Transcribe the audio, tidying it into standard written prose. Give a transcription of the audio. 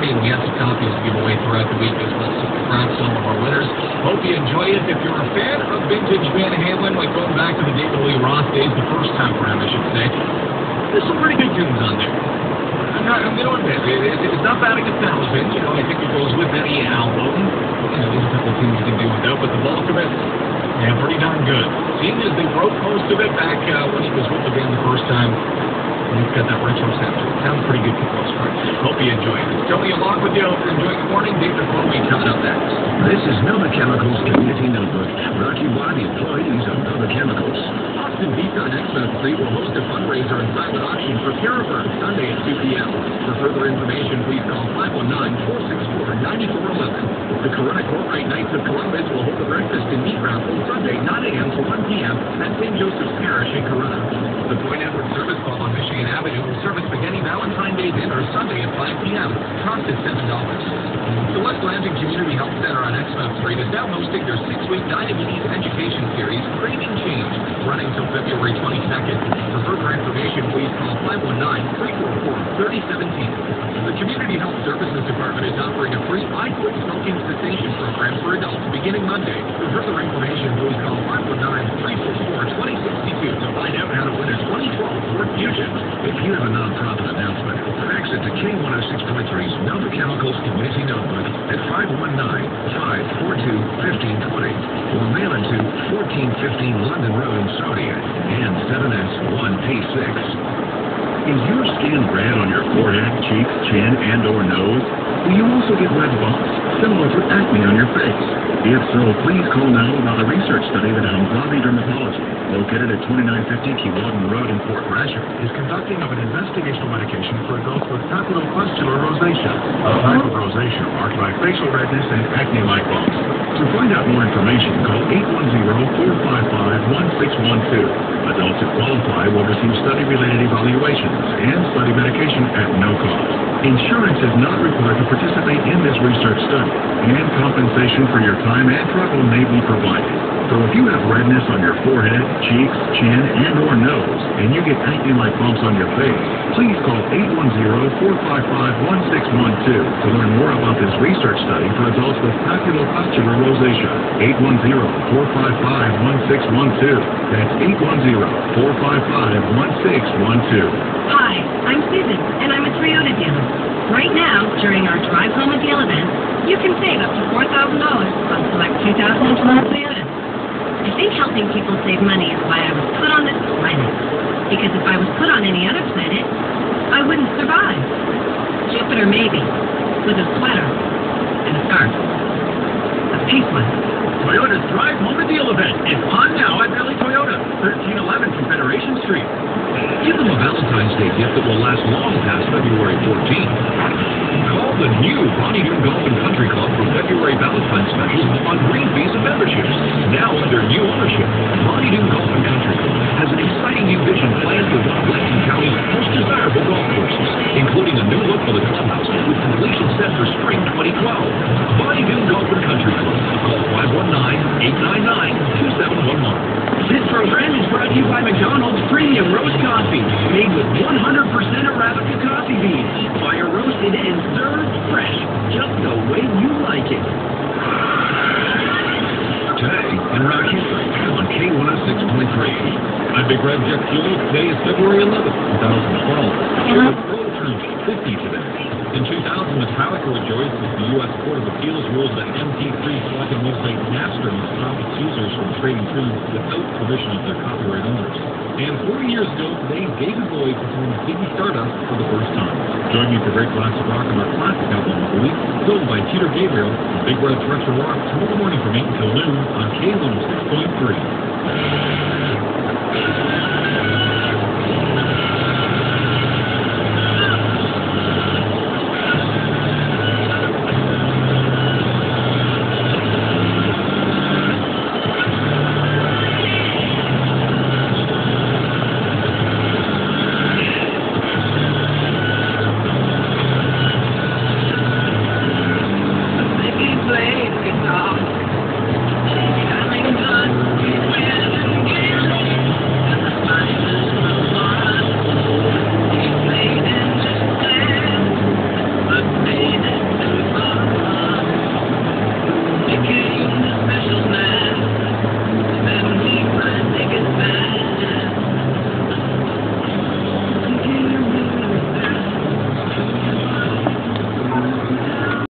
and we have some copies to give away throughout the week as well. So congrats to all of our winners. Hope you enjoy it. If you're a fan of vintage Van Halen, like going back to the David Lee Roth days, the first time around, I should say, there's some pretty good tunes on there. I'm going to admit, it's not batting 1,000. You know, I think it goes with any album. You know, there's a couple of tunes you can do without, but the bulk of it, yeah, pretty darn good. Seeing as they wrote most of it back when he was with the band the first time, and it's got that retro sound to it. Sounds pretty good for the most part. Hope you enjoy it. Tony along with you. Hope you're enjoying the morning. David Bowie coming up next. This is Nova Chemicals Community Notebook, brought to you by the employees of Nova Chemicals. Austin Pizza and Expo 3 will host a fundraiser and silent auction for Purifer Sunday at 2 p.m. For further information, please call 519-464-9411. The Corona Courtright Knights of Columbus will hold a breakfast and meat raffle Sunday, 9 a.m. to 1 p.m. at St. Joseph's Parish in Corona. The Point Edward Service Call on Michigan Avenue will service spaghetti Valentine's Day dinner Sunday at 5 p.m. Cost is $7. The West Lansing Community Health Center on Expo Street is now hosting their 6-week diabetes education series, Craving Change, running till February 22nd. For further information, please call 519-344-3017. The Community Health Services Department is offering a free I Quit Smoking Cessation program for adults beginning Monday. For further information, please call 519-344-2062 to find out how to win a 2012 Ford Fusion. If you have a nonprofit announcement, fax it to K106.3's Nova Chemicals Community Notebook at 519-542-1520 or mail it to 1415 London Road in Sarnia and 7S1P6. Is your skin red on your forehead, cheeks, chin, and/or nose? Will you also get red bumps, similar to acne on your face? If so, please call now about a research study that Hamzavi Dermatology, located at 2950 Keewatin Road in Fort Gratiot, is conducting of an investigational medication for adults with papulopustular rosacea, a type of rosacea marked by facial redness and acne-like bumps. To find out more information, call 810-455-1612. Adults who qualify will receive study-related evaluations and study medication at no cost. Insurance is not required to participate in this research study, and compensation for your time and travel may be provided. So if you have redness on your forehead, cheeks, chin, and/or nose, and you get acne-like bumps on your face, please call 810-455-1612 to learn more about this research study for adults with papulopustular rosacea. 810-455-1612. That's 810-455-1612. Hi, I'm Susan, and I'm a Toyota dealer. Right now, during our Drive Home a Deal event, you can save up to $4,000 on select 2012 Toyotas. I think helping people save money is why I was put on this planet. Because if I was put on any other planet, I wouldn't survive. Jupiter maybe, with a sweater and a scarf. A pink one. Toyota's Drive Home a Deal event is on now at Valley Toyota, 1311 Confederation Street. Give them a Valentine's Day gift that will last long past February 14th. Call the new Bonnie Doon Golf and Country Club for February Valentine's specials on Green Visa memberships. Now under new ownership, Bonnie Doon Golf and Country Club has an exciting new vision planned for one of Lansing County's most desirable golf courses, including a new look for the clubhouse with completion set for spring 2012. Bonnie Doon Golf and Country Club. Call 519-899-2711. This program is brought to you by McDonald's Premium Roast Coffee, made with 100% Arabica coffee beans, fire roasted and served fresh, just the way you like it. Today in Rock History on K106.3. I'm Big Red Jet Fuel. Today is February 11th, 2012. The world turns 50 today. In 2000, Metallica rejoiced as the U.S. Court of Appeals ruled that MP3 collecting website Napster must stop its users from trading tunes without permission of their copyright owners. And 40 years ago today, David Bowie performed Ziggy Stardust for the first time. Join me for Great Classic Rock on our classic album of the week, filled by Peter Gabriel, Big Red Retro Rock, tomorrow morning from 8 until noon on K106.3.